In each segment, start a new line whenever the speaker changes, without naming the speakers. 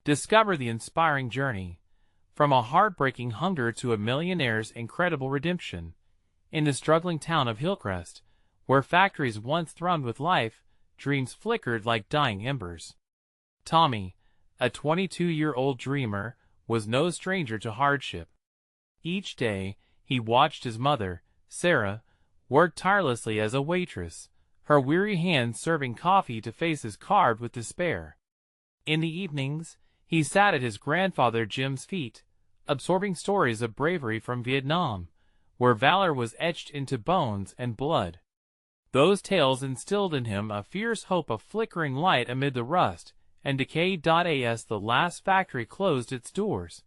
Discover the inspiring journey, from a heartbreaking hunger to a millionaire's incredible redemption. In the struggling town of Hillcrest, where factories once thrummed with life, dreams flickered like dying embers. Tommy, a 22-year-old dreamer, was no stranger to hardship. Each day, he watched his mother, Sarah, work tirelessly as a waitress, her weary hands serving coffee to faces carved with despair. In the evenings, he sat at his grandfather Jim's feet, absorbing stories of bravery from Vietnam, where valor was etched into bones and blood. Those tales instilled in him a fierce hope of flickering light amid the rust and decay. As the last factory closed its doors,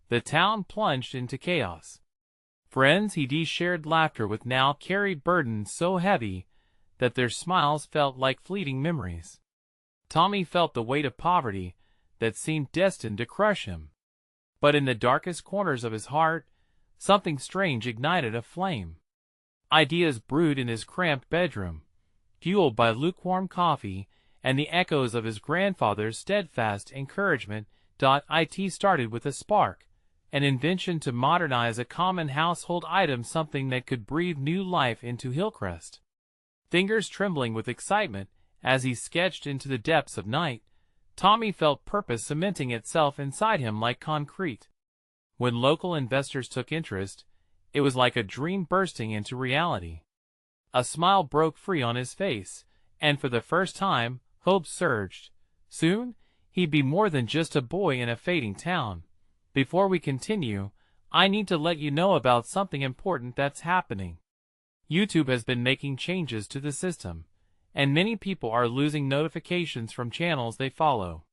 the town plunged into chaos. Friends he shared laughter with now carried burdens so heavy that their smiles felt like fleeting memories. Tommy felt the weight of poverty that seemed destined to crush him. But in the darkest corners of his heart, something strange ignited a flame. Ideas brewed in his cramped bedroom, fueled by lukewarm coffee and the echoes of his grandfather's steadfast encouragement. It started with a spark, an invention to modernize a common household item, something that could breathe new life into Hillcrest. Fingers trembling with excitement as he sketched into the depths of night, Tommy felt purpose cementing itself inside him like concrete. When local investors took interest, it was like a dream bursting into reality. A smile broke free on his face, and for the first time, hope surged. Soon, he'd be more than just a boy in a fading town. Before we continue, I need to let you know about something important that's happening. YouTube has been making changes to the system, and many people are losing notifications from channels they follow.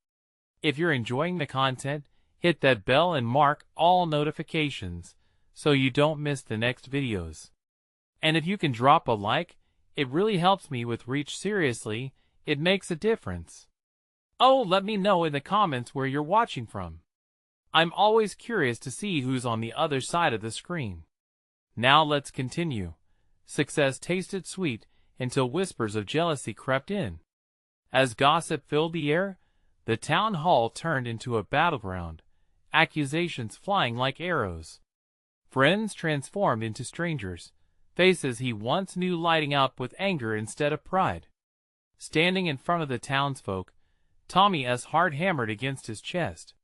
If you're enjoying the content, hit that bell and mark all notifications so you don't miss the next videos. And if you can drop a like, it really helps me with reach. Seriously, it makes a difference. Oh, let me know in the comments where you're watching from. I'm always curious to see who's on the other side of the screen. Now let's continue. Success tasted sweet until whispers of jealousy crept in. As gossip filled the air, the town hall turned into a battleground, accusations flying like arrows. Friends transformed into strangers, faces he once knew lighting up with anger instead of pride. Standing in front of the townsfolk, Tommy's heart hammered against his chest.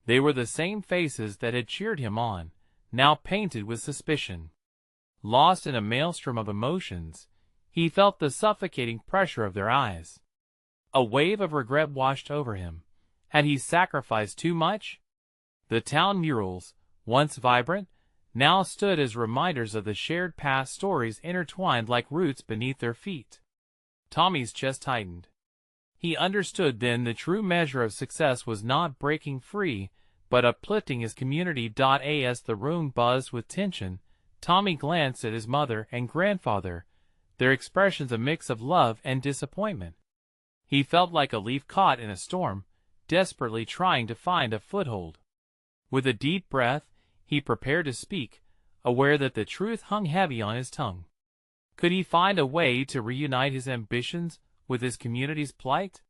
They were the same faces that had cheered him on, now painted with suspicion. Lost in a maelstrom of emotions, he felt the suffocating pressure of their eyes. A wave of regret washed over him. Had he sacrificed too much? The town murals, once vibrant, now stood as reminders of the shared past, stories intertwined like roots beneath their feet. Tommy's chest tightened. He understood then the true measure of success was not breaking free, but uplifting his community. As the room buzzed with tension, Tommy glanced at his mother and grandfather, their expressions a mix of love and disappointment. He felt like a leaf caught in a storm, desperately trying to find a foothold. With a deep breath, he prepared to speak, aware that the truth hung heavy on his tongue. Could he find a way to reunite his ambitions with his community's plight?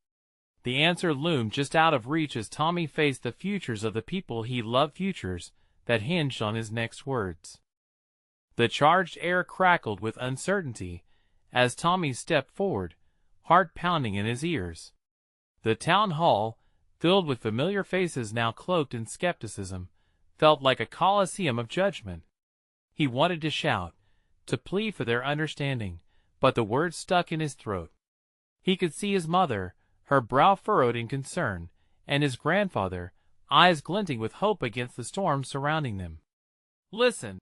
The answer loomed just out of reach as Tommy faced the futures of the people he loved, futures that hinged on his next words. The charged air crackled with uncertainty as Tommy stepped forward, heart pounding in his ears. The town hall, filled with familiar faces now cloaked in skepticism, felt like a coliseum of judgment. He wanted to shout, to plead for their understanding, but the words stuck in his throat. He could see his mother, her brow furrowed in concern, and his grandfather, eyes glinting with hope against the storm surrounding them. "Listen,"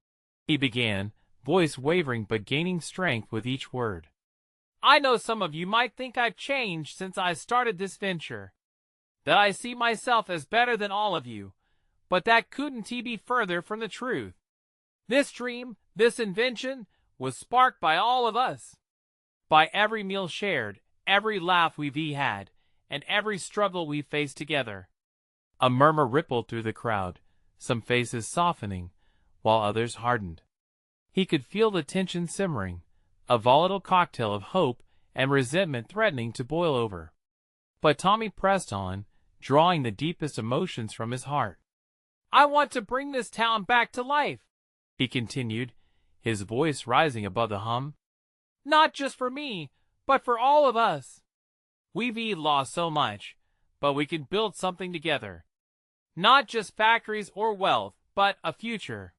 he began, voice wavering but gaining strength with each word. "I know some of you might think I've changed since I started this venture, that I see myself as better than all of you, but that couldn't be further from the truth. This dream, this invention, was sparked by all of us. By every meal shared, every laugh we've had, and every struggle we've faced together." A murmur rippled through the crowd, some faces softening, while others hardened. He could feel the tension simmering, a volatile cocktail of hope and resentment threatening to boil over. But Tommy pressed on, drawing the deepest emotions from his heart. "I want to bring this town back to life," he continued, his voice rising above the hum. "Not just for me, but for all of us. We've lost so much, but we can build something together. Not just factories or wealth, but a future.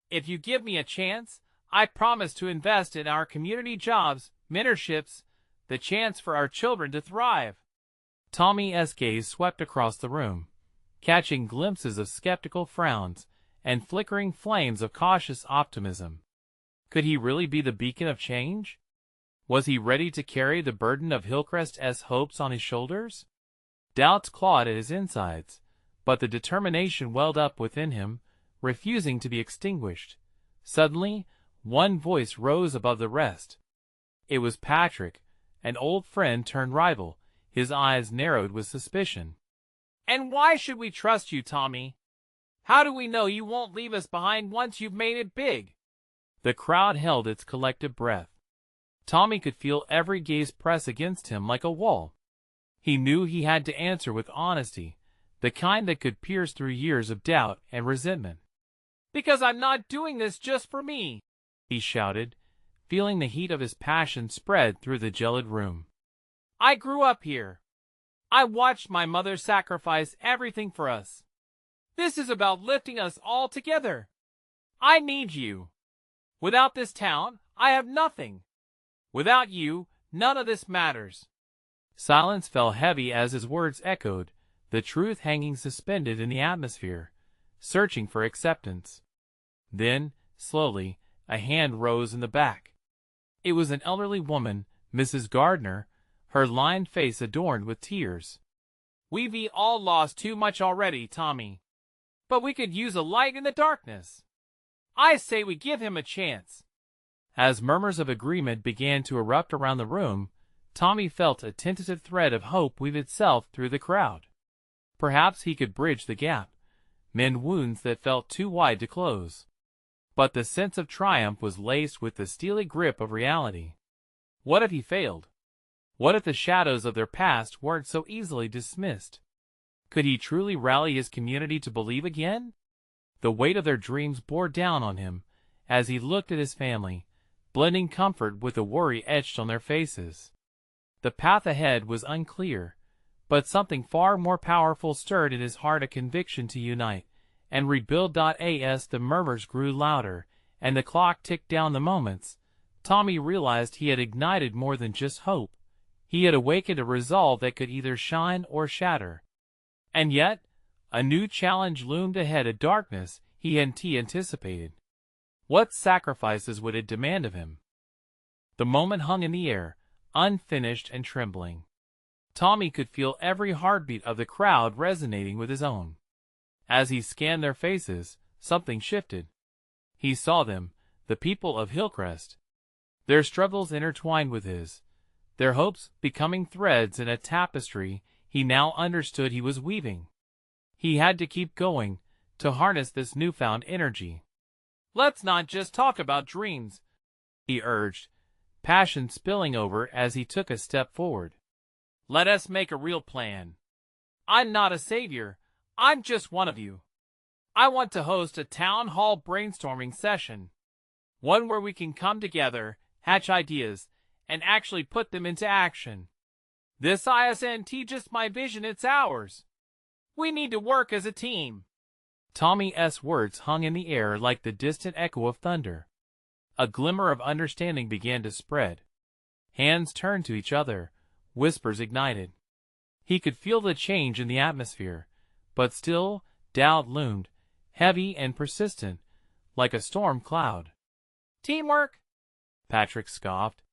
If you give me a chance, I promise to invest in our community jobs, mentorships, the chance for our children to thrive." Tommy's gaze swept across the room, catching glimpses of skeptical frowns and flickering flames of cautious optimism. Could he really be the beacon of change? Was he ready to carry the burden of Hillcrest's hopes on his shoulders? Doubts clawed at his insides, but the determination welled up within him, refusing to be extinguished. Suddenly, one voice rose above the rest. It was Patrick, an old friend turned rival, his eyes narrowed with suspicion. "And why should we trust you, Tommy? How do we know you won't leave us behind once you've made it big?" The crowd held its collective breath. Tommy could feel every gaze press against him like a wall. He knew he had to answer with honesty, the kind that could pierce through years of doubt and resentment. "Because I'm not doing this just for me," he shouted, feeling the heat of his passion spread through the gelid room. "I grew up here. I watched my mother sacrifice everything for us. This is about lifting us all together. I need you. Without this town, I have nothing. Without you, none of this matters." Silence fell heavy as his words echoed, the truth hanging suspended in the atmosphere, searching for acceptance. Then, slowly, a hand rose in the back. It was an elderly woman, Mrs. Gardner, her lined face adorned with tears. "We've all lost too much already, Tommy. But we could use a light in the darkness. I say we give him a chance." As murmurs of agreement began to erupt around the room, Tommy felt a tentative thread of hope weave itself through the crowd. Perhaps he could bridge the gap, mend wounds that felt too wide to close. But the sense of triumph was laced with the steely grip of reality. What if he failed? What if the shadows of their past weren't so easily dismissed? Could he truly rally his community to believe again? The weight of their dreams bore down on him as he looked at his family, blending comfort with the worry etched on their faces. The path ahead was unclear, but something far more powerful stirred in his heart, a conviction to unite and rebuild. As the murmurs grew louder and the clock ticked down the moments, Tommy realized he had ignited more than just hope. He had awakened a resolve that could either shine or shatter. And yet, a new challenge loomed ahead, a darkness he hadn't anticipated. What sacrifices would it demand of him? The moment hung in the air, unfinished and trembling. Tommy could feel every heartbeat of the crowd resonating with his own. As he scanned their faces, something shifted. He saw them, the people of Hillcrest. Their struggles intertwined with his, their hopes becoming threads in a tapestry he now understood he was weaving. He had to keep going, to harness this newfound energy. "Let's not just talk about dreams," he urged, passion spilling over as he took a step forward. "Let us make a real plan. I'm not a savior, I'm just one of you. I want to host a town hall brainstorming session. One where we can come together, hatch ideas, and actually put them into action. This isn't just my vision, it's ours. We need to work as a team." Tommy's words hung in the air like the distant echo of thunder. A glimmer of understanding began to spread. Hands turned to each other, whispers ignited. He could feel the change in the atmosphere, but still, doubt loomed, heavy and persistent, like a storm cloud. "Teamwork?" Patrick scoffed.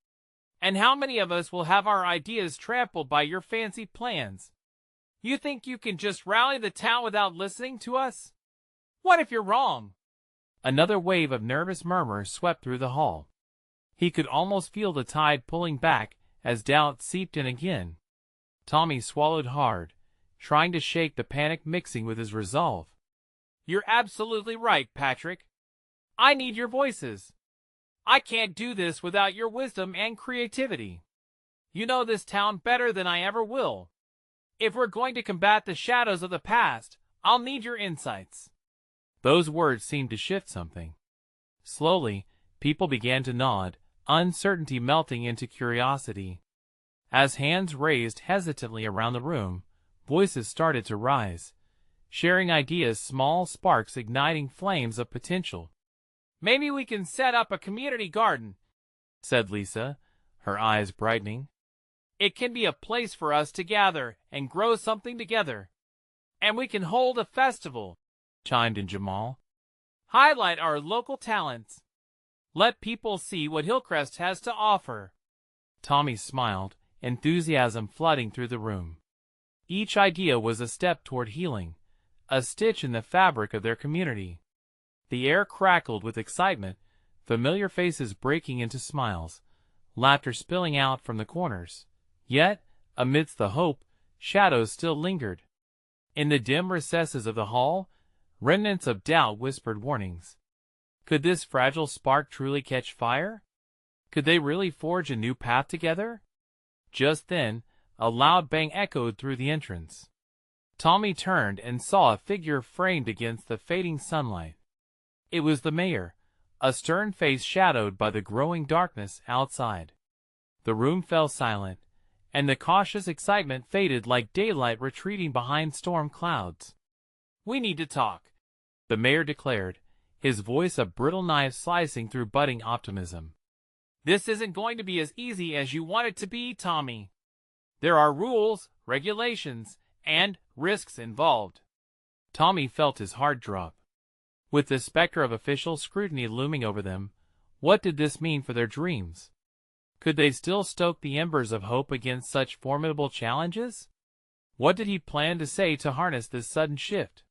"And how many of us will have our ideas trampled by your fancy plans? You think you can just rally the town without listening to us? What if you're wrong?" Another wave of nervous murmurs swept through the hall. He could almost feel the tide pulling back as doubt seeped in again. Tommy swallowed hard, trying to shake the panic mixing with his resolve. "You're absolutely right, Patrick. I need your voices. I can't do this without your wisdom and creativity. You know this town better than I ever will. If we're going to combat the shadows of the past, I'll need your insights. Those words seemed to shift something. Slowly, people began to nod, uncertainty melting into curiosity. As hands raised hesitantly around the room, voices started to rise, sharing ideas, small sparks igniting flames of potential. Maybe we can set up a community garden, said Lisa, her eyes brightening. It can be a place for us to gather and grow something together. And we can hold a festival, chimed in Jamal. Highlight our local talents. Let people see what Hillcrest has to offer. Tommy smiled, enthusiasm flooding through the room. Each idea was a step toward healing, a stitch in the fabric of their community. The air crackled with excitement, familiar faces breaking into smiles, laughter spilling out from the corners. Yet, amidst the hope, shadows still lingered. In the dim recesses of the hall, remnants of doubt whispered warnings. Could this fragile spark truly catch fire? Could they really forge a new path together? Just then, a loud bang echoed through the entrance. Tommy turned and saw a figure framed against the fading sunlight. It was the mayor, a stern face shadowed by the growing darkness outside. The room fell silent, and the cautious excitement faded like daylight retreating behind storm clouds. We need to talk, the mayor declared, his voice a brittle knife slicing through budding optimism. This isn't going to be as easy as you want it to be, Tommy. There are rules, regulations, and risks involved. Tommy felt his heart drop. With the specter of official scrutiny looming over them, what did this mean for their dreams? Could they still stoke the embers of hope against such formidable challenges? What did he plan to say to harness this sudden shift?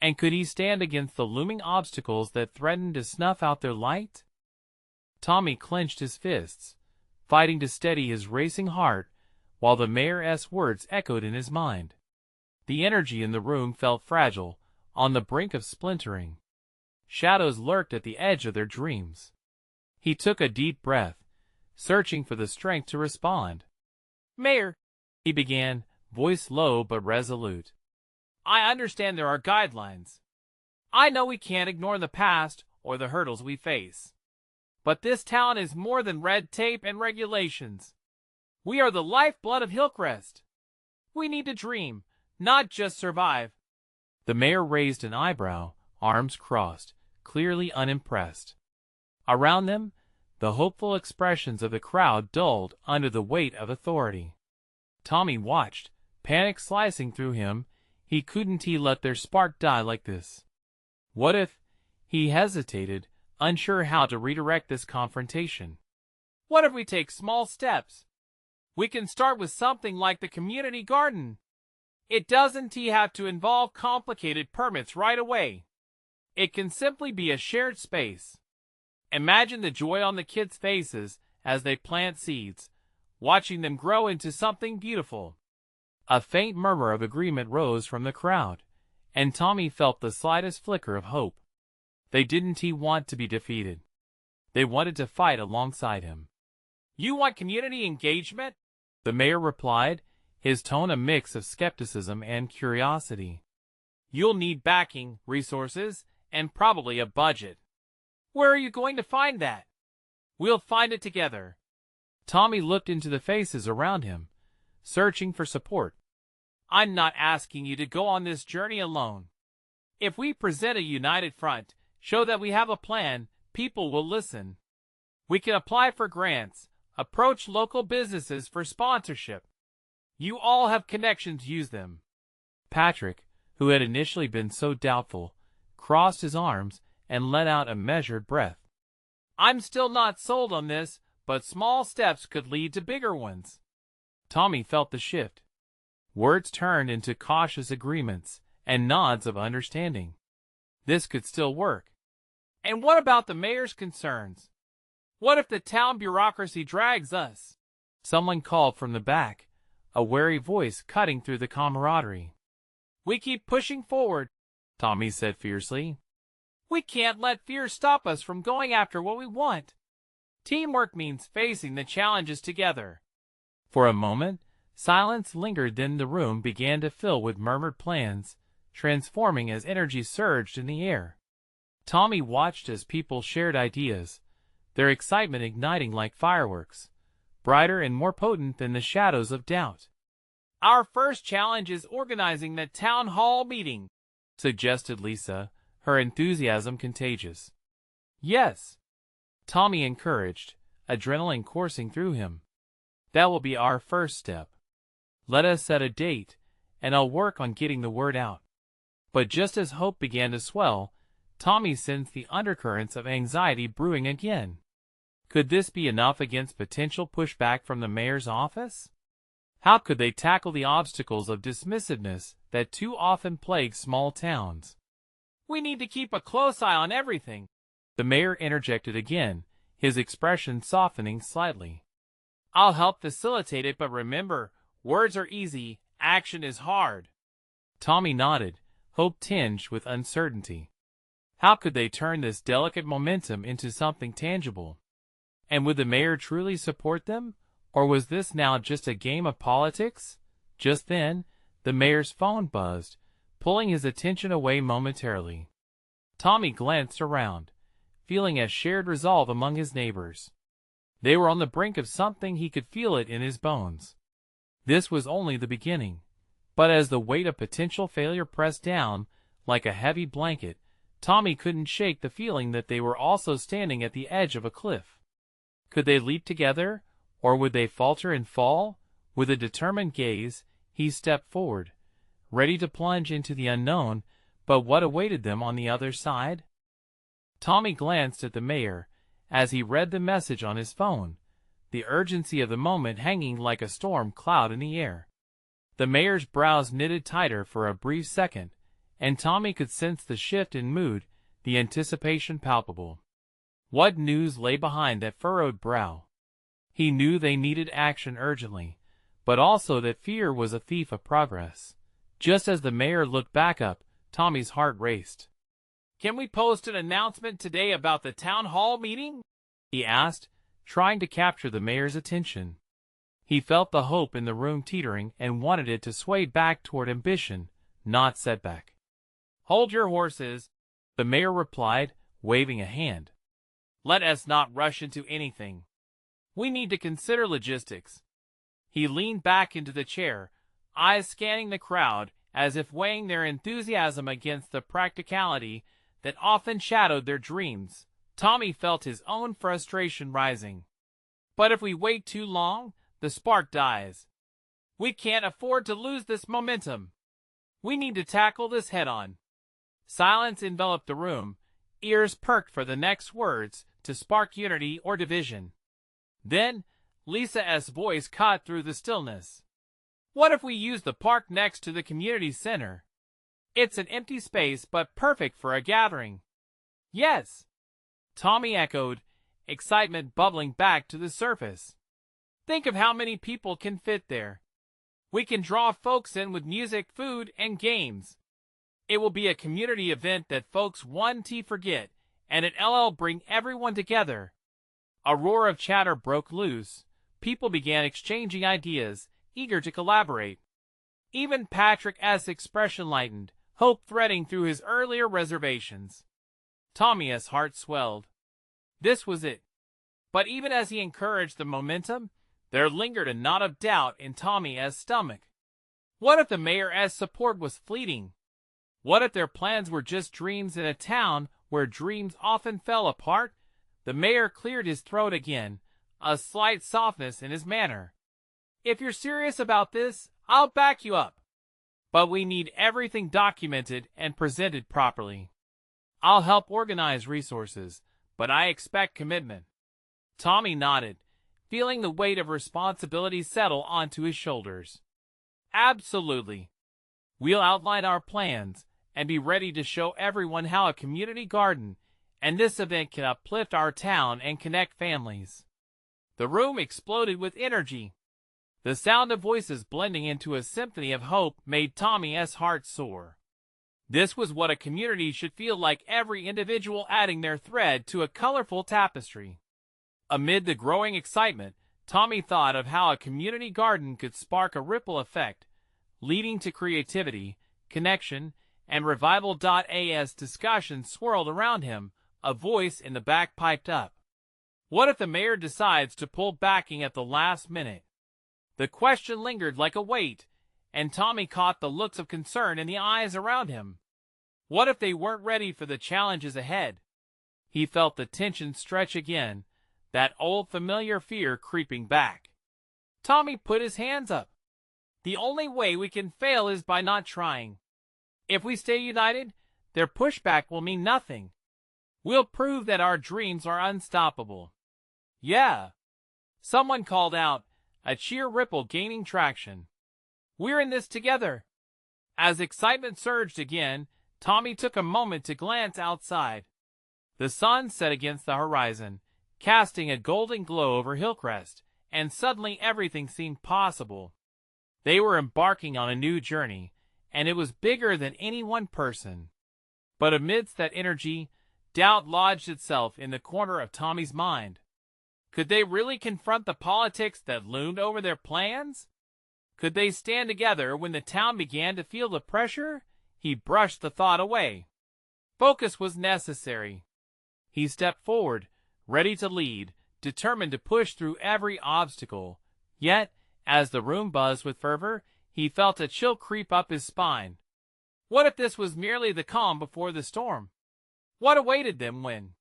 And could he stand against the looming obstacles that threatened to snuff out their light? Tommy clenched his fists, fighting to steady his racing heart, while the mayor's words echoed in his mind. The energy in the room felt fragile, on the brink of splintering. Shadows lurked at the edge of their dreams. He took a deep breath, searching for the strength to respond. Mayor, he began, voice low but resolute. I understand there are guidelines. I know we can't ignore the past or the hurdles we face. But this town is more than red tape and regulations. We are the lifeblood of Hillcrest. We need to dream, not just survive. The mayor raised an eyebrow, arms crossed, clearly unimpressed. Around them, the hopeful expressions of the crowd dulled under the weight of authority. Tommy watched, panic slicing through him. He couldn't let their spark die like this. What if? He hesitated, unsure how to redirect this confrontation. What if we take small steps? We can start with something like the community garden. It doesn't have to involve complicated permits right away. It can simply be a shared space. Imagine the joy on the kids' faces as they plant seeds, watching them grow into something beautiful. A faint murmur of agreement rose from the crowd, and Tommy felt the slightest flicker of hope. They didn't want to be defeated. They wanted to fight alongside him. You want community engagement? The mayor replied, his tone a mix of skepticism and curiosity. You'll need backing, resources, and probably a budget. Where are you going to find that? We'll find it together. Tommy looked into the faces around him, searching for support. I'm not asking you to go on this journey alone. If we present a united front, show that we have a plan, people will listen. We can apply for grants, approach local businesses for sponsorship. You all have connections, use them. Patrick, who had initially been so doubtful, crossed his arms and let out a measured breath. I'm still not sold on this, but small steps could lead to bigger ones. Tommy felt the shift. Words turned into cautious agreements and nods of understanding. This could still work. And what about the mayor's concerns? What if the town bureaucracy drags us? Someone called from the back, a wary voice cutting through the camaraderie. We keep pushing forward, Tommy said fiercely. We can't let fear stop us from going after what we want. Teamwork means facing the challenges together. For a moment, Silence lingered, then the room began to fill with murmured plans, transforming as energy surged in the air. Tommy watched as people shared ideas, their excitement igniting like fireworks, brighter and more potent than the shadows of doubt. "Our first challenge is organizing the town hall meeting," suggested Lisa, her enthusiasm contagious. "Yes," Tommy encouraged, adrenaline coursing through him. "That will be our first step. Let us set a date, and I'll work on getting the word out." But just as hope began to swell, Tommy sensed the undercurrents of anxiety brewing again. Could this be enough against potential pushback from the mayor's office? How could they tackle the obstacles of dismissiveness that too often plague small towns? "We need to keep a close eye on everything," the mayor interjected again, his expression softening slightly. "I'll help facilitate it, but remember, words are easy, action is hard." Tommy nodded, hope tinged with uncertainty. How could they turn this delicate momentum into something tangible? And would the mayor truly support them? Or was this now just a game of politics? Just then, the mayor's phone buzzed, pulling his attention away momentarily. Tommy glanced around, feeling a shared resolve among his neighbors. They were on the brink of something, he could feel it in his bones. This was only the beginning, but as the weight of potential failure pressed down, like a heavy blanket, Tommy couldn't shake the feeling that they were also standing at the edge of a cliff. Could they leap together, or would they falter and fall? With a determined gaze, he stepped forward, ready to plunge into the unknown, but what awaited them on the other side? Tommy glanced at the mayor as he read the message on his phone, the urgency of the moment hanging like a storm cloud in the air. The mayor's brows knitted tighter for a brief second, and Tommy could sense the shift in mood, the anticipation palpable. What news lay behind that furrowed brow? He knew they needed action urgently, but also that fear was a thief of progress. Just as the mayor looked back up, Tommy's heart raced. "Can we post an announcement today about the town hall meeting?" he asked, trying to capture the mayor's attention. He felt the hope in the room teetering and wanted it to sway back toward ambition, not setback. "Hold your horses," the mayor replied, waving a hand. "Let us not rush into anything. We need to consider logistics." He leaned back into the chair, eyes scanning the crowd as if weighing their enthusiasm against the practicality that often shadowed their dreams. Tommy felt his own frustration rising. "But if we wait too long, the spark dies. We can't afford to lose this momentum. We need to tackle this head-on." Silence enveloped the room, ears perked for the next words to spark unity or division. Then, Lisa's voice caught through the stillness. "What if we use the park next to the community center? It's an empty space, but perfect for a gathering." "Yes," Tommy echoed, excitement bubbling back to the surface. "Think of how many people can fit there. We can draw folks in with music, food, and games. It will be a community event that folks want to forget, and it'll bring everyone together." A roar of chatter broke loose. People began exchanging ideas, eager to collaborate. Even Patrick's expression lightened, hope threading through his earlier reservations. Tommy's heart swelled. This was it. But even as he encouraged the momentum, there lingered a knot of doubt in Tommy's stomach. What if the mayor's support was fleeting? What if their plans were just dreams in a town where dreams often fell apart? The mayor cleared his throat again, a slight softness in his manner. "If you're serious about this, I'll back you up. But we need everything documented and presented properly. I'll help organize resources, but I expect commitment." Tommy nodded, feeling the weight of responsibility settle onto his shoulders. "Absolutely. We'll outline our plans and be ready to show everyone how a community garden and this event can uplift our town and connect families." The room exploded with energy. The sound of voices blending into a symphony of hope made Tommy's heart soar. This was what a community should feel like, every individual adding their thread to a colorful tapestry. Amid the growing excitement, Tommy thought of how a community garden could spark a ripple effect, leading to creativity, connection, and revival. As discussion swirled around him, a voice in the back piped up. What if the mayor decides to pull backing at the last minute? The question lingered like a weight, and Tommy caught the looks of concern in the eyes around him. What if they weren't ready for the challenges ahead? He felt the tension stretch again, that old familiar fear creeping back. Tommy put his hands up. The only way we can fail is by not trying. If we stay united, their pushback will mean nothing. We'll prove that our dreams are unstoppable. Yeah, someone called out, a cheer ripple gaining traction. We're in this together. As excitement surged again, Tommy took a moment to glance outside. The sun set against the horizon, casting a golden glow over Hillcrest, and suddenly everything seemed possible. They were embarking on a new journey, and it was bigger than any one person. But amidst that energy, doubt lodged itself in the corner of Tommy's mind. Could they really confront the politics that loomed over their plans? Could they stand together when the town began to feel the pressure? He brushed the thought away. Focus was necessary. He stepped forward, ready to lead, determined to push through every obstacle. Yet, as the room buzzed with fervor, he felt a chill creep up his spine. What if this was merely the calm before the storm? What awaited them when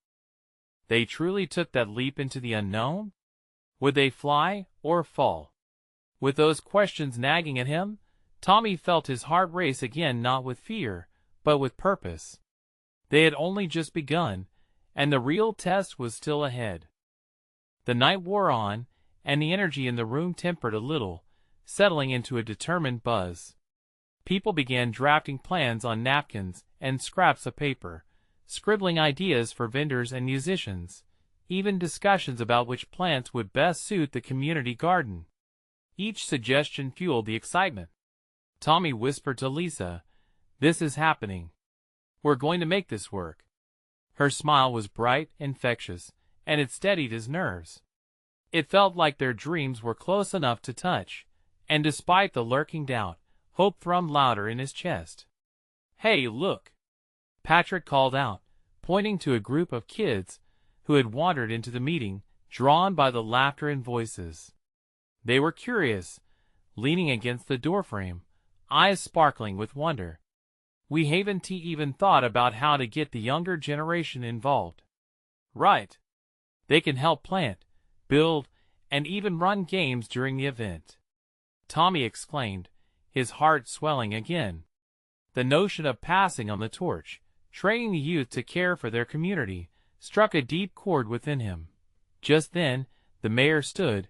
they truly took that leap into the unknown? Would they fly or fall? With those questions nagging at him, Tommy felt his heart race again, not with fear, but with purpose. They had only just begun, and the real test was still ahead. The night wore on, and the energy in the room tempered a little, settling into a determined buzz. People began drafting plans on napkins and scraps of paper, scribbling ideas for vendors and musicians, even discussions about which plants would best suit the community garden. Each suggestion fueled the excitement. Tommy whispered to Lisa, "This is happening. We're going to make this work." Her smile was bright, infectious, and it steadied his nerves. It felt like their dreams were close enough to touch, and despite the lurking doubt, hope thrummed louder in his chest. "Hey, look!" Patrick called out, pointing to a group of kids who had wandered into the meeting, drawn by the laughter and voices. They were curious, leaning against the doorframe, eyes sparkling with wonder. "We haven't even thought about how to get the younger generation involved." "Right. They can help plant, build, and even run games during the event," Tommy exclaimed, his heart swelling again. The notion of passing on the torch, training the youth to care for their community, struck a deep chord within him. Just then, the mayor stood,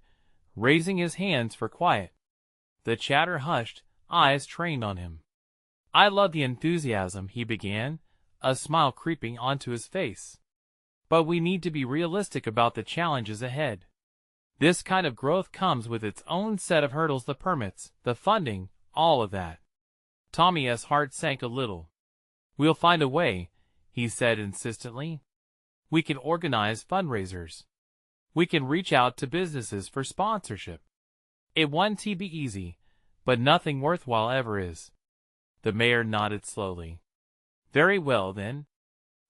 raising his hands for quiet. The chatter hushed, eyes trained on him. "I love the enthusiasm," he began, a smile creeping onto his face. "But we need to be realistic about the challenges ahead. This kind of growth comes with its own set of hurdles, the permits, the funding, all of that." Tommy's heart sank a little. "We'll find a way," he said insistently. "We can organize fundraisers. We can reach out to businesses for sponsorship. It won't be easy, but nothing worthwhile ever is." The mayor nodded slowly. "Very well, then.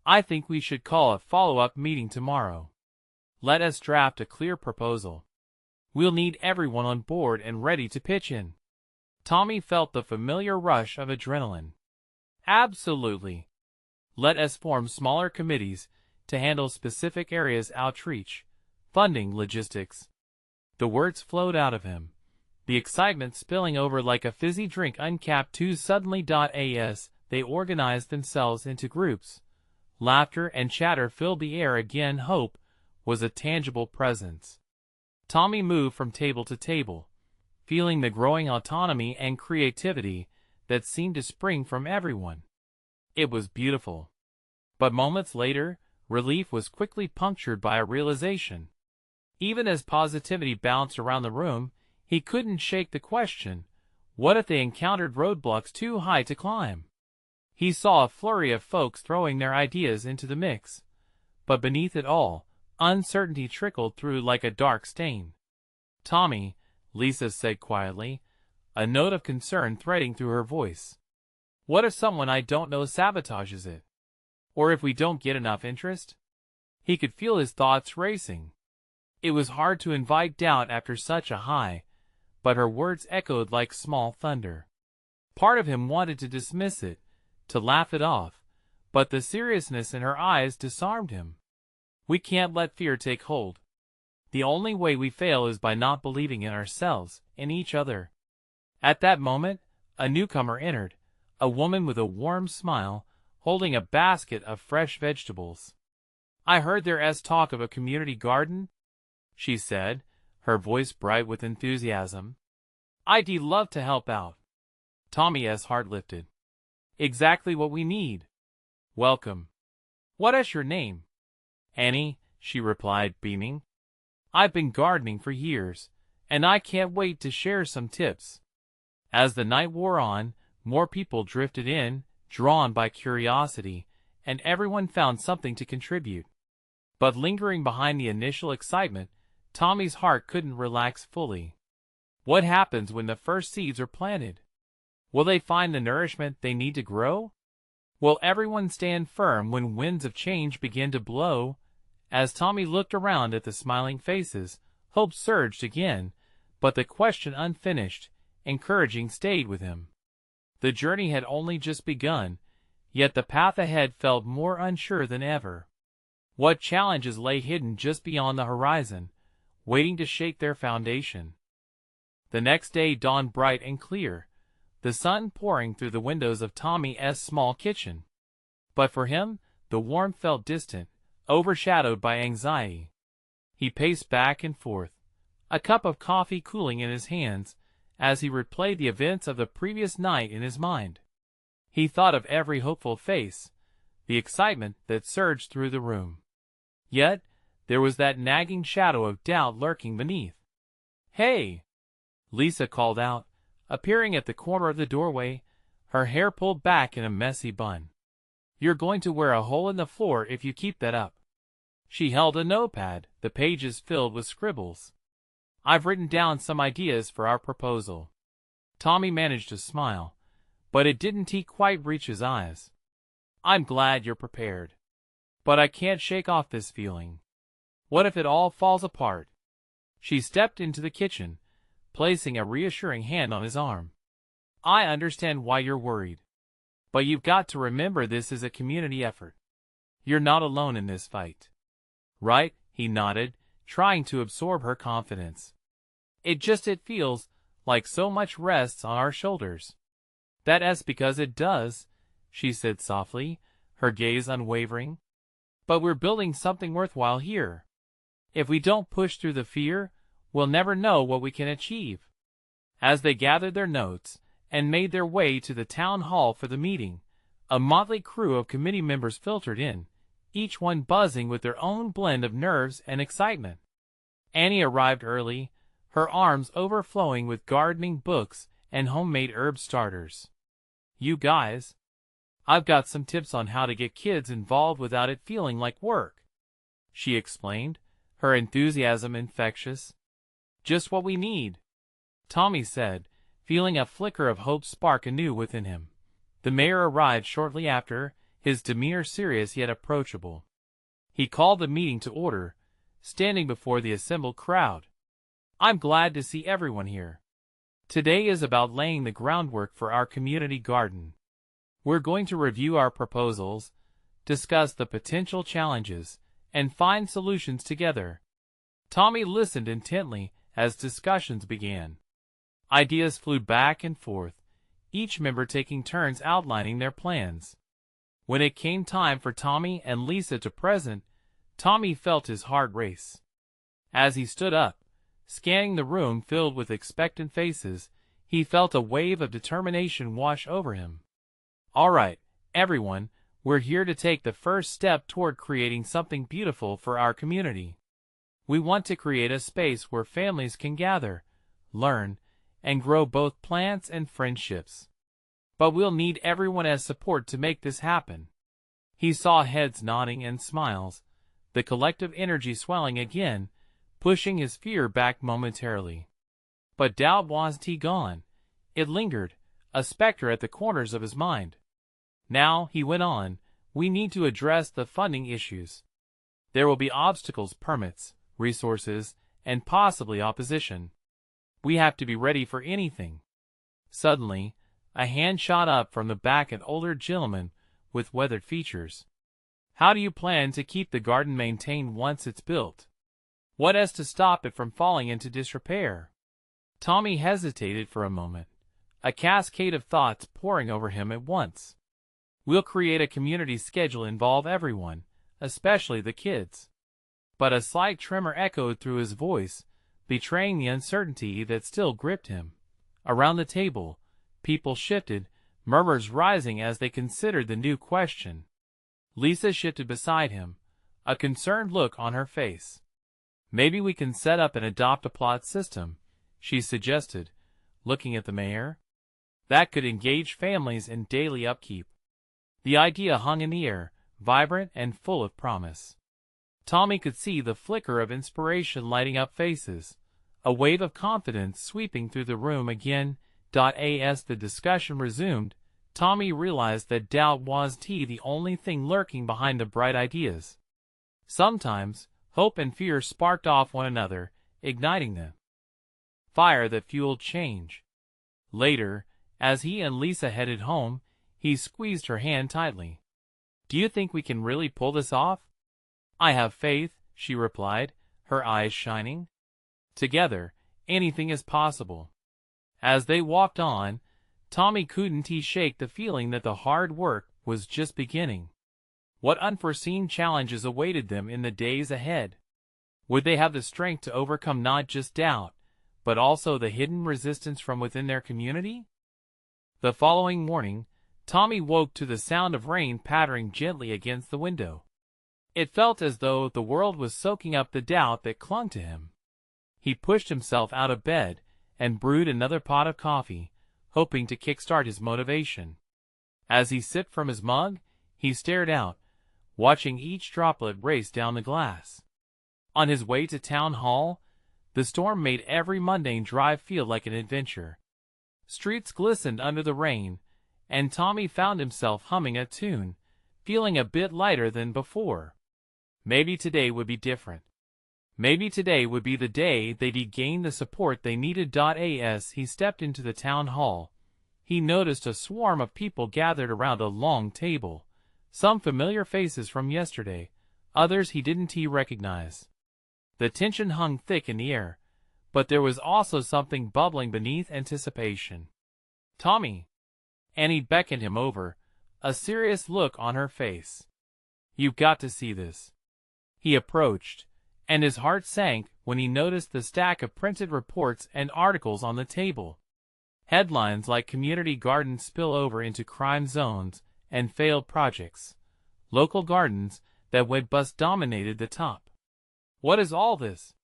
I think we should call a follow-up meeting tomorrow. Let us draft a clear proposal. We'll need everyone on board and ready to pitch in." Tommy felt the familiar rush of adrenaline. "Absolutely. Let us form smaller committees to handle specific areas: outreach, funding, logistics." The words flowed out of him, the excitement spilling over like a fizzy drink uncapped too suddenly. As they organized themselves into groups, laughter and chatter filled the air again. Hope was a tangible presence. Tommy moved from table to table, feeling the growing autonomy and creativity that seemed to spring from everyone. It was beautiful. But moments later, relief was quickly punctured by a realization. Even as positivity bounced around the room, he couldn't shake the question, what if they encountered roadblocks too high to climb? He saw a flurry of folks throwing their ideas into the mix, but beneath it all, uncertainty trickled through like a dark stain. Tommy, Lisa said quietly, a note of concern threading through her voice. What if someone I don't know sabotages it? Or if we don't get enough interest? He could feel his thoughts racing. It was hard to invite doubt after such a high, but her words echoed like small thunder. Part of him wanted to dismiss it, to laugh it off, but the seriousness in her eyes disarmed him. We can't let fear take hold. The only way we fail is by not believing in ourselves, in each other. At that moment, a newcomer entered, a woman with a warm smile, holding a basket of fresh vegetables. I heard there's talk of a community garden, she said, her voice bright with enthusiasm. I'd love to help out. Tommy's heart lifted. Exactly what we need. Welcome. What is your name? Annie, she replied, beaming. I've been gardening for years, and I can't wait to share some tips. As the night wore on, more people drifted in, drawn by curiosity, and everyone found something to contribute. But lingering behind the initial excitement, Tommy's heart couldn't relax fully. What happens when the first seeds are planted? Will they find the nourishment they need to grow? Will everyone stand firm when winds of change begin to blow? As Tommy looked around at the smiling faces, hope surged again, but the question unfinished, encouraging stayed with him. The journey had only just begun, yet the path ahead felt more unsure than ever. What challenges lay hidden just beyond the horizon, waiting to shake their foundation? The next day dawned bright and clear, the sun pouring through the windows of Tommy's small kitchen. But for him, the warmth felt distant, overshadowed by anxiety. He paced back and forth, a cup of coffee cooling in his hands, as he replayed the events of the previous night in his mind. He thought of every hopeful face, the excitement that surged through the room. Yet, there was that nagging shadow of doubt lurking beneath. Hey! Lisa called out, appearing at the corner of the doorway, her hair pulled back in a messy bun. You're going to wear a hole in the floor if you keep that up. She held a notepad, the pages filled with scribbles. I've written down some ideas for our proposal. Tommy managed to smile, but it didn't quite reach his eyes. I'm glad you're prepared. But I can't shake off this feeling. What if it all falls apart? She stepped into the kitchen, placing a reassuring hand on his arm. I understand why you're worried. But you've got to remember this is a community effort. You're not alone in this fight. Right? He nodded, trying to absorb her confidence. It feels like so much rests on our shoulders. That's because it does, she said softly, her gaze unwavering. But we're building something worthwhile here. If we don't push through the fear, we'll never know what we can achieve. As they gathered their notes and made their way to the town hall for the meeting, a motley crew of committee members filtered in, each one buzzing with their own blend of nerves and excitement. Annie arrived early, her arms overflowing with gardening books and homemade herb starters. You guys, I've got some tips on how to get kids involved without it feeling like work, she explained, her enthusiasm infectious. Just what we need, Tommy said, feeling a flicker of hope spark anew within him. The mayor arrived shortly after, his demeanor serious yet approachable. He called the meeting to order, standing before the assembled crowd. I'm glad to see everyone here. Today is about laying the groundwork for our community garden. We're going to review our proposals, discuss the potential challenges, and find solutions together. Tommy listened intently as discussions began. Ideas flew back and forth, each member taking turns outlining their plans. When it came time for Tommy and Lisa to present, Tommy felt his heart race. As he stood up, scanning the room filled with expectant faces, he felt a wave of determination wash over him. All right, everyone, we're here to take the first step toward creating something beautiful for our community. We want to create a space where families can gather, learn, and grow both plants and friendships. But we'll need everyone as support to make this happen. He saw heads nodding and smiles, the collective energy swelling again, pushing his fear back momentarily. But doubt wasn't gone. It lingered, a specter at the corners of his mind. Now, he went on, we need to address the funding issues. There will be obstacles, permits, resources, and possibly opposition. We have to be ready for anything. Suddenly, a hand shot up from the back, an older gentleman with weathered features. How do you plan to keep the garden maintained once it's built? What has to stop it from falling into disrepair? Tommy hesitated for a moment, a cascade of thoughts pouring over him at once. We'll create a community schedule, involve everyone, especially the kids. But a slight tremor echoed through his voice, betraying the uncertainty that still gripped him. Around the table, people shifted, murmurs rising as they considered the new question. Lisa shifted beside him, a concerned look on her face. Maybe we can set up and adopt a plot system, she suggested, looking at the mayor. That could engage families in daily upkeep. The idea hung in the air, vibrant and full of promise. Tommy could see the flicker of inspiration lighting up faces, a wave of confidence sweeping through the room again. As the discussion resumed, Tommy realized that doubt wasn't the only thing lurking behind the bright ideas. Sometimes, hope and fear sparked off one another, igniting them. Fire that fueled change. Later, as he and Lisa headed home, he squeezed her hand tightly. Do you think we can really pull this off? I have faith, she replied, her eyes shining. Together, anything is possible. As they walked on, Tommy couldn't shake the feeling that the hard work was just beginning. What unforeseen challenges awaited them in the days ahead? Would they have the strength to overcome not just doubt, but also the hidden resistance from within their community? The following morning, Tommy woke to the sound of rain pattering gently against the window. It felt as though the world was soaking up the doubt that clung to him. He pushed himself out of bed and brewed another pot of coffee, hoping to kickstart his motivation. As he sipped from his mug, he stared out, watching each droplet race down the glass. On his way to town hall, the storm made every mundane drive feel like an adventure. Streets glistened under the rain, and Tommy found himself humming a tune, feeling a bit lighter than before. Maybe today would be different. Maybe today would be the day they'd gain the support they needed. As he stepped into the town hall, he noticed a swarm of people gathered around a long table, some familiar faces from yesterday, others he didn't recognize. The tension hung thick in the air, but there was also something bubbling beneath anticipation. Tommy! Annie beckoned him over, a serious look on her face. You've got to see this. He approached, and his heart sank when he noticed the stack of printed reports and articles on the table. Headlines like community gardens spill over into crime zones and failed projects. Local gardens that went bust dominated the top. What is all this?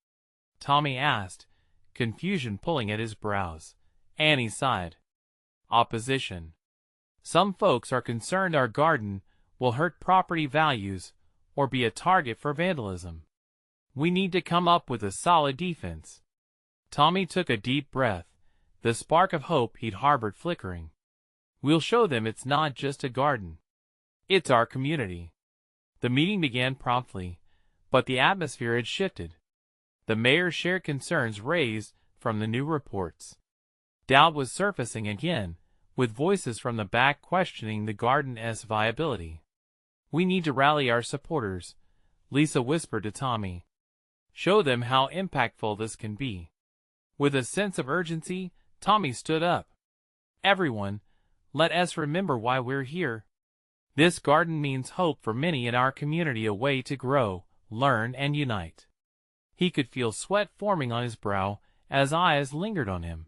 Tommy asked, confusion pulling at his brows. Annie sighed. Opposition. Some folks are concerned our garden will hurt property values or be a target for vandalism. We need to come up with a solid defense. Tommy took a deep breath, the spark of hope he'd harbored flickering. We'll show them it's not just a garden. It's our community. The meeting began promptly, but the atmosphere had shifted. The mayor shared concerns raised from the new reports. Doubt was surfacing again, with voices from the back questioning the garden's viability. We need to rally our supporters, Lisa whispered to Tommy. Show them how impactful this can be. With a sense of urgency, Tommy stood up. Everyone, let us remember why we're here. This garden means hope for many in our community, a way to grow, learn, and unite. He could feel sweat forming on his brow as eyes lingered on him,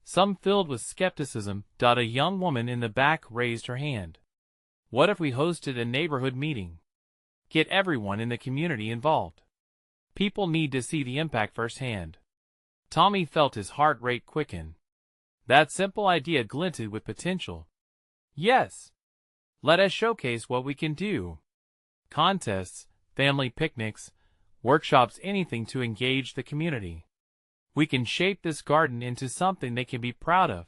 some filled with skepticism. A young woman in the back raised her hand. What if we hosted a neighborhood meeting? Get everyone in the community involved. People need to see the impact firsthand. Tommy felt his heart rate quicken. That simple idea glinted with potential. Yes. Let us showcase what we can do. Contests, family picnics, workshops, anything to engage the community. We can shape this garden into something they can be proud of.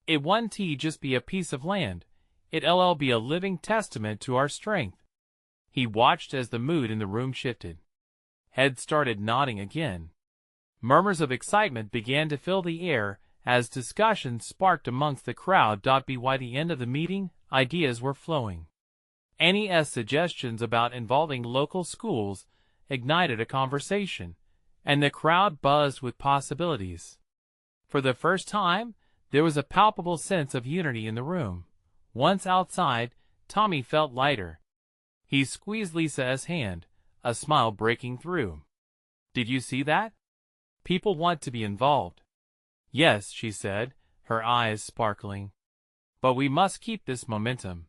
It won't just be a piece of land. It'll be a living testament to our strength. He watched as the mood in the room shifted. Heads started nodding again. Murmurs of excitement began to fill the air as discussions sparked amongst the crowd. By the end of the meeting, ideas were flowing. Annie's suggestions about involving local schools ignited a conversation, and the crowd buzzed with possibilities. For the first time, there was a palpable sense of unity in the room. Once outside, Tommy felt lighter. He squeezed Lisa's hand, a smile breaking through. "Did you see that? People want to be involved." "Yes," she said, her eyes sparkling. "But we must keep this momentum.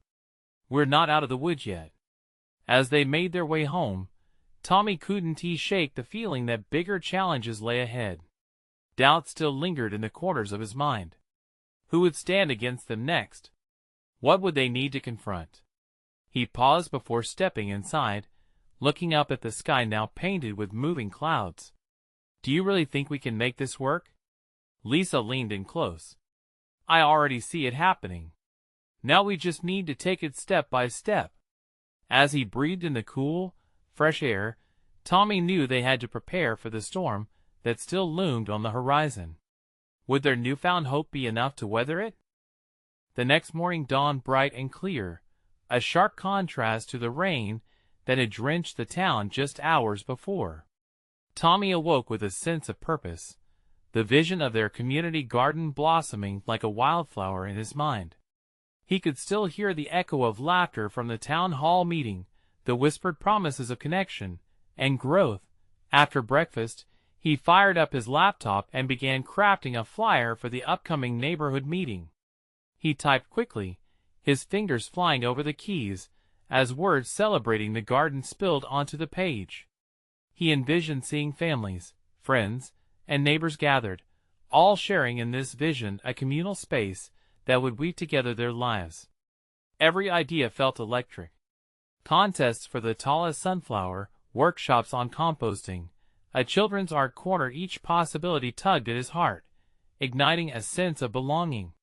We're not out of the woods yet." As they made their way home, Tommy couldn't shake the feeling that bigger challenges lay ahead. Doubt still lingered in the corners of his mind. Who would stand against them next? What would they need to confront? He paused before stepping inside, looking up at the sky now painted with moving clouds. "Do you really think we can make this work?" Lisa leaned in close. "I already see it happening. Now we just need to take it step by step." As he breathed in the cool, fresh air, Tommy knew they had to prepare for the storm that still loomed on the horizon. Would their newfound hope be enough to weather it? The next morning dawned bright and clear, a sharp contrast to the rain that had drenched the town just hours before. Tommy awoke with a sense of purpose, the vision of their community garden blossoming like a wildflower in his mind. He could still hear the echo of laughter from the town hall meeting, the whispered promises of connection and growth. After breakfast, he fired up his laptop and began crafting a flyer for the upcoming neighborhood meeting. He typed quickly, his fingers flying over the keys, as words celebrating the garden spilled onto the page. He envisioned seeing families, friends, and neighbors gathered, all sharing in this vision a communal space that would weave together their lives. Every idea felt electric. Contests for the tallest sunflower, workshops on composting, a children's art corner, each possibility tugged at his heart, igniting a sense of belonging.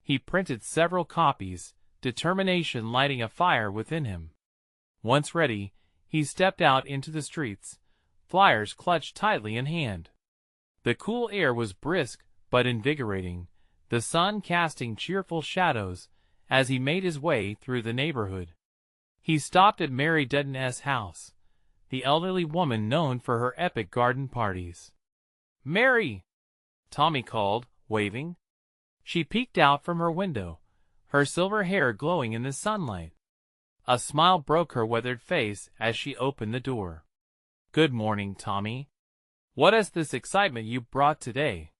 He printed several copies, determination lighting a fire within him. Once ready, he stepped out into the streets, flyers clutched tightly in hand. The cool air was brisk but invigorating, the sun casting cheerful shadows as he made his way through the neighborhood. He stopped at Mary Dutton's house, the elderly woman known for her epic garden parties. "Mary!" Tommy called, waving. She peeked out from her window, her silver hair glowing in the sunlight. A smile broke her weathered face as she opened the door. "Good morning, Tommy. What is this excitement you brought today?"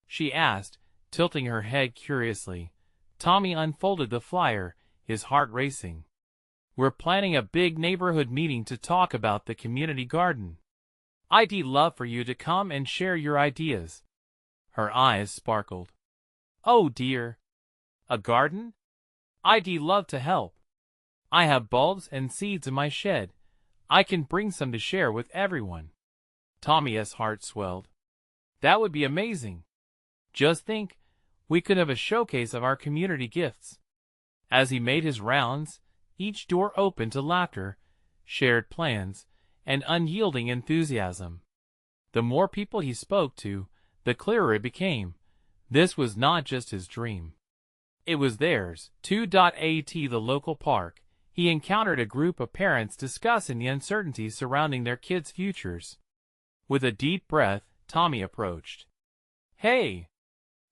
she asked, tilting her head curiously. Tommy unfolded the flyer, his heart racing. "We're planning a big neighborhood meeting to talk about the community garden. I'd love for you to come and share your ideas." Her eyes sparkled. "Oh dear. A garden? I'd love to help. I have bulbs and seeds in my shed. I can bring some to share with everyone." Tommy's heart swelled. "That would be amazing. Just think, we could have a showcase of our community gifts." As he made his rounds, each door opened to laughter, shared plans, and unyielding enthusiasm. The more people he spoke to, the clearer it became. This was not just his dream. It was theirs, too. At the local park, he encountered a group of parents discussing the uncertainties surrounding their kids' futures. With a deep breath, Tommy approached. "Hey!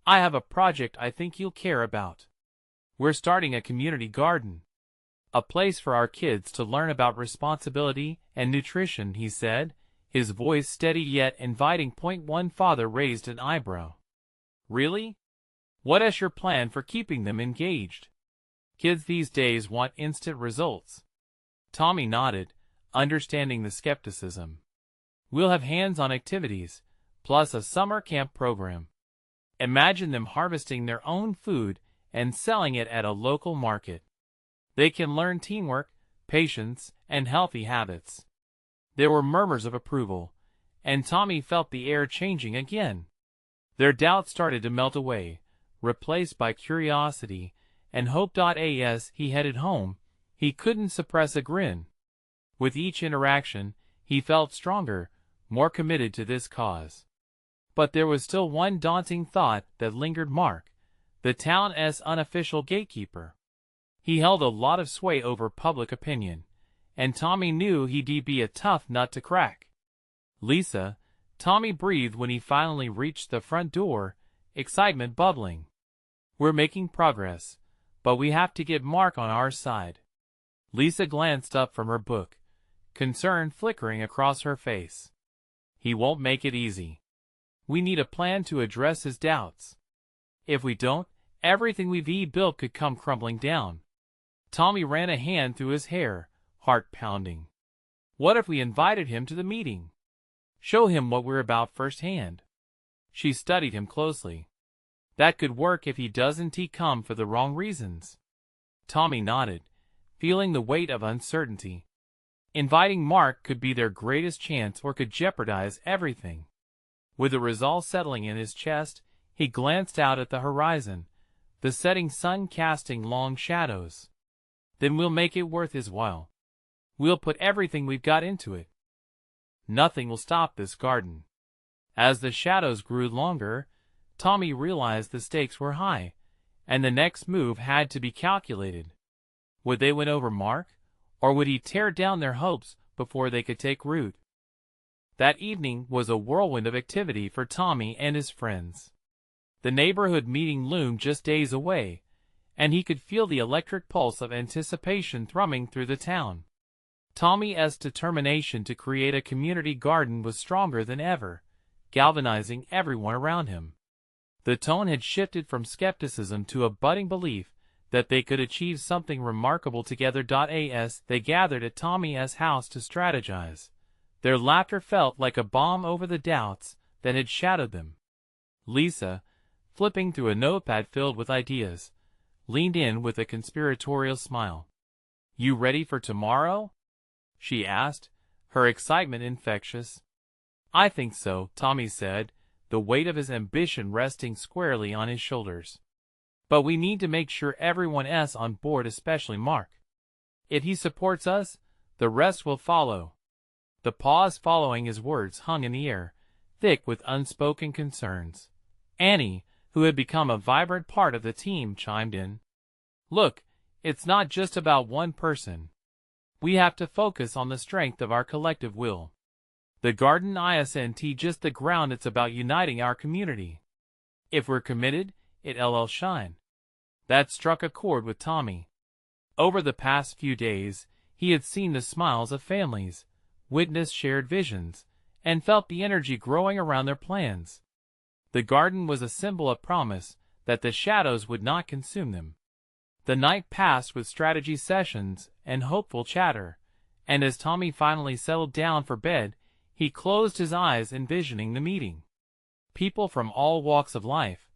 I have a project I think you'll care about. We're starting a community garden. A place for our kids to learn about responsibility and nutrition," he said, his voice steady yet inviting. One father raised an eyebrow. "Really? What is your plan for keeping them engaged? Kids these days want instant results." Tommy nodded, understanding the skepticism. "We'll have hands-on activities, plus a summer camp program. Imagine them harvesting their own food and selling it at a local market. They can learn teamwork, patience, and healthy habits. There were murmurs of approval, and Tommy felt the air changing again. Their doubts started to melt away, replaced by curiosity and hope. As he headed home, he couldn't suppress a grin. With each interaction, he felt stronger, more committed to this cause. But there was still one daunting thought that lingered: Mark, the town's unofficial gatekeeper. He held a lot of sway over public opinion, and Tommy knew he'd be a tough nut to crack. Lisa, Tommy breathed when he finally reached the front door, excitement bubbling. We're making progress, but we have to get Mark on our side. Lisa glanced up from her book, concern flickering across her face. He won't make it easy. We need a plan to address his doubts. If we don't, everything we've built could come crumbling down. Tommy ran a hand through his hair, heart pounding. What if we invited him to the meeting? Show him what we're about firsthand. She studied him closely. That could work if he doesn't come for the wrong reasons. Tommy nodded, feeling the weight of uncertainty. Inviting Mark could be their greatest chance or could jeopardize everything. With the resolve settling in his chest, he glanced out at the horizon, the setting sun casting long shadows. Then we'll make it worth his while. We'll put everything we've got into it. Nothing will stop this garden. As the shadows grew longer, Tommy realized the stakes were high, and the next move had to be calculated. Would they win over Mark, or would he tear down their hopes before they could take root? That evening was a whirlwind of activity for Tommy and his friends. The neighborhood meeting loomed just days away, and he could feel the electric pulse of anticipation thrumming through the town. Tommy's determination to create a community garden was stronger than ever, galvanizing everyone around him. The tone had shifted from skepticism to a budding belief that they could achieve something remarkable together. As they gathered at Tommy's house to strategize, their laughter felt like a balm over the doubts that had shadowed them. Lisa, flipping through a notepad filled with ideas, leaned in with a conspiratorial smile. "You ready for tomorrow?" she asked, her excitement infectious. "I think so," Tommy said, the weight of his ambition resting squarely on his shoulders. "But we need to make sure everyone's on board, especially Mark. If he supports us, the rest will follow." The pause following his words hung in the air, thick with unspoken concerns. Annie, who had become a vibrant part of the team, chimed in. "Look, it's not just about one person. We have to focus on the strength of our collective will. The garden isn't just the ground, it's about uniting our community. If we're committed, it'll shine." That struck a chord with Tommy. Over the past few days, he had seen the smiles of families, witnessed shared visions, and felt the energy growing around their plans. The garden was a symbol of promise that the shadows would not consume them. The night passed with strategy sessions and hopeful chatter, and as Tommy finally settled down for bed, he closed his eyes envisioning the meeting. People from all walks of life,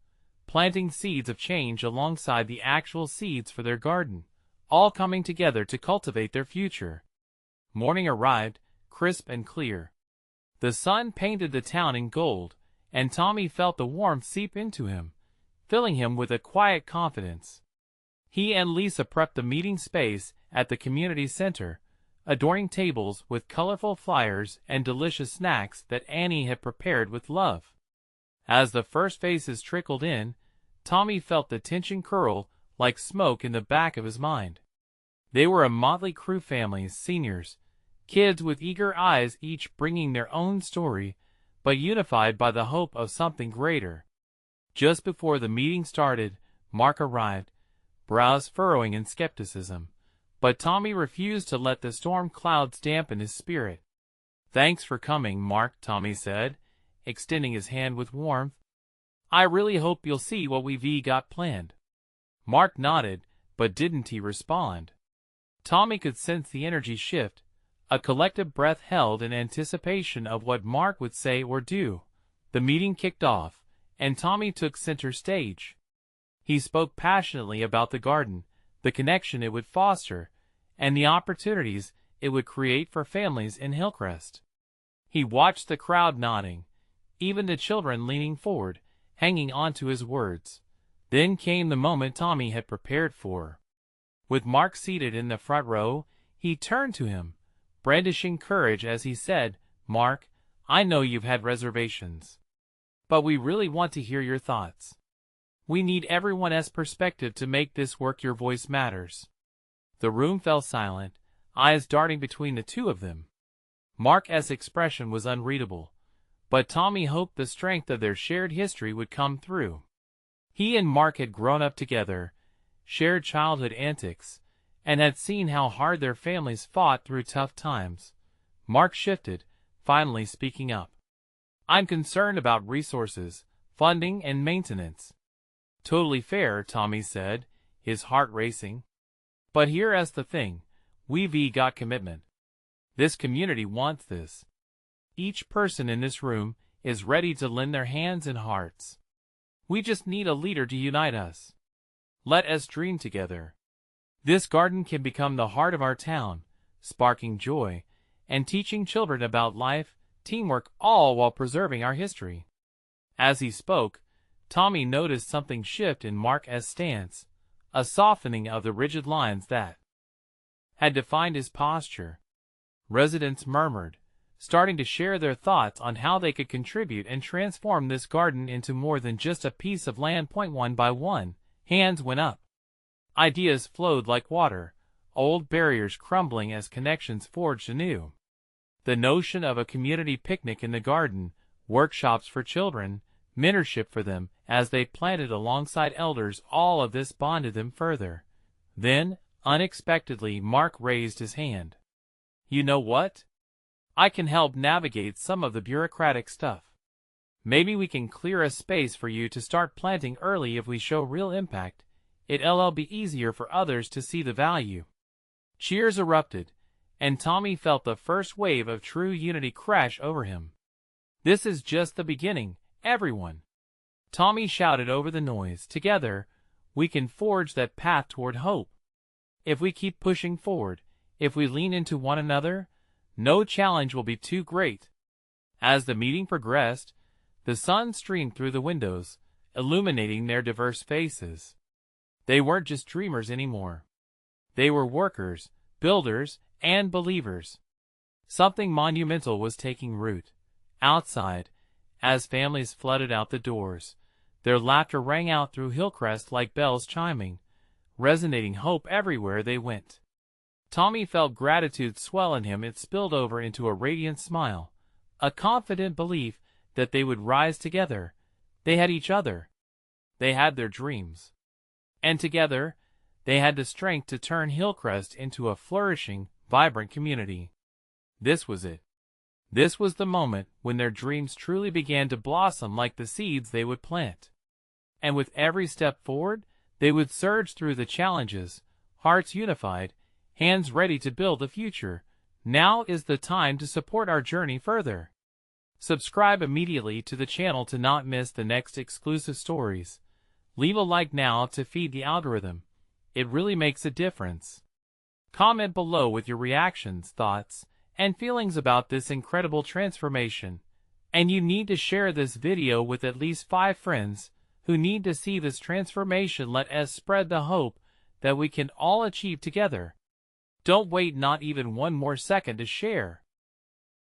planting seeds of change alongside the actual seeds for their garden, all coming together to cultivate their future. Morning arrived, crisp and clear. The sun painted the town in gold, and Tommy felt the warmth seep into him, filling him with a quiet confidence. He and Lisa prepped the meeting space at the community center, adorning tables with colorful flyers and delicious snacks that Annie had prepared with love. As the first faces trickled in, Tommy felt the tension curl like smoke in the back of his mind. They were a motley crew: families, seniors, kids with eager eyes, each bringing their own story, but unified by the hope of something greater. Just before the meeting started, Mark arrived, brows furrowing in skepticism, but Tommy refused to let the storm clouds dampen his spirit. "Thanks for coming, Mark," Tommy said, extending his hand with warmth. "I really hope you'll see what we've got planned." Mark nodded, but didn't he respond? Tommy could sense the energy shift, a collective breath held in anticipation of what Mark would say or do. The meeting kicked off, and Tommy took center stage. He spoke passionately about the garden, the connection it would foster, and the opportunities it would create for families in Hillcrest. He watched the crowd nodding, even the children leaning forward, hanging on to his words. Then came the moment Tommy had prepared for. With Mark seated in the front row, he turned to him, brandishing courage as he said, "Mark, I know you've had reservations. But we really want to hear your thoughts. We need everyone's perspective to make this work. Your voice matters." The room fell silent, eyes darting between the two of them. Mark's expression was unreadable, but Tommy hoped the strength of their shared history would come through. He and Mark had grown up together, shared childhood antics, and had seen how hard their families fought through tough times. Mark shifted, finally speaking up. "I'm concerned about resources, funding, and maintenance." "Totally fair," Tommy said, his heart racing. "But here's the thing, we've got commitment. This community wants this. Each person in this room is ready to lend their hands and hearts. We just need a leader to unite us. Let us dream together. This garden can become the heart of our town, sparking joy and teaching children about life, teamwork, all while preserving our history." As he spoke, Tommy noticed something shift in Mark's stance, a softening of the rigid lines that had defined his posture. Residents murmured, starting to share their thoughts on how they could contribute and transform this garden into more than just a piece of land. One by one, hands went up. Ideas flowed like water, old barriers crumbling as connections forged anew. The notion of a community picnic in the garden, workshops for children, mentorship for them as they planted alongside elders, all of this bonded them further. Then, unexpectedly, Mark raised his hand. "You know what? I can help navigate some of the bureaucratic stuff. Maybe we can clear a space for you to start planting early. If we show real impact, it'll be easier for others to see the value." Cheers erupted, and Tommy felt the first wave of true unity crash over him. "This is just the beginning, everyone!" Tommy shouted over the noise. "Together, we can forge that path toward hope. If we keep pushing forward, if we lean into one another, no challenge will be too great." As the meeting progressed, the sun streamed through the windows, illuminating their diverse faces. They weren't just dreamers anymore. They were workers, builders, and believers. Something monumental was taking root. Outside, as families flooded out the doors, their laughter rang out through Hillcrest like bells chiming, resonating hope everywhere they went. Tommy felt gratitude swell in him. It spilled over into a radiant smile, a confident belief that they would rise together. They had each other. They had their dreams. And together, they had the strength to turn Hillcrest into a flourishing, vibrant community. This was it. This was the moment when their dreams truly began to blossom like the seeds they would plant. And with every step forward, they would surge through the challenges, hearts unified, hands ready to build a future. Now is the time to support our journey further. Subscribe immediately to the channel to not miss the next exclusive stories. Leave a like now to feed the algorithm. It really makes a difference. Comment below with your reactions, thoughts, and feelings about this incredible transformation. And you need to share this video with at least 5 friends who need to see this transformation. Let us spread the hope that we can all achieve together. Don't wait not even one more second to share.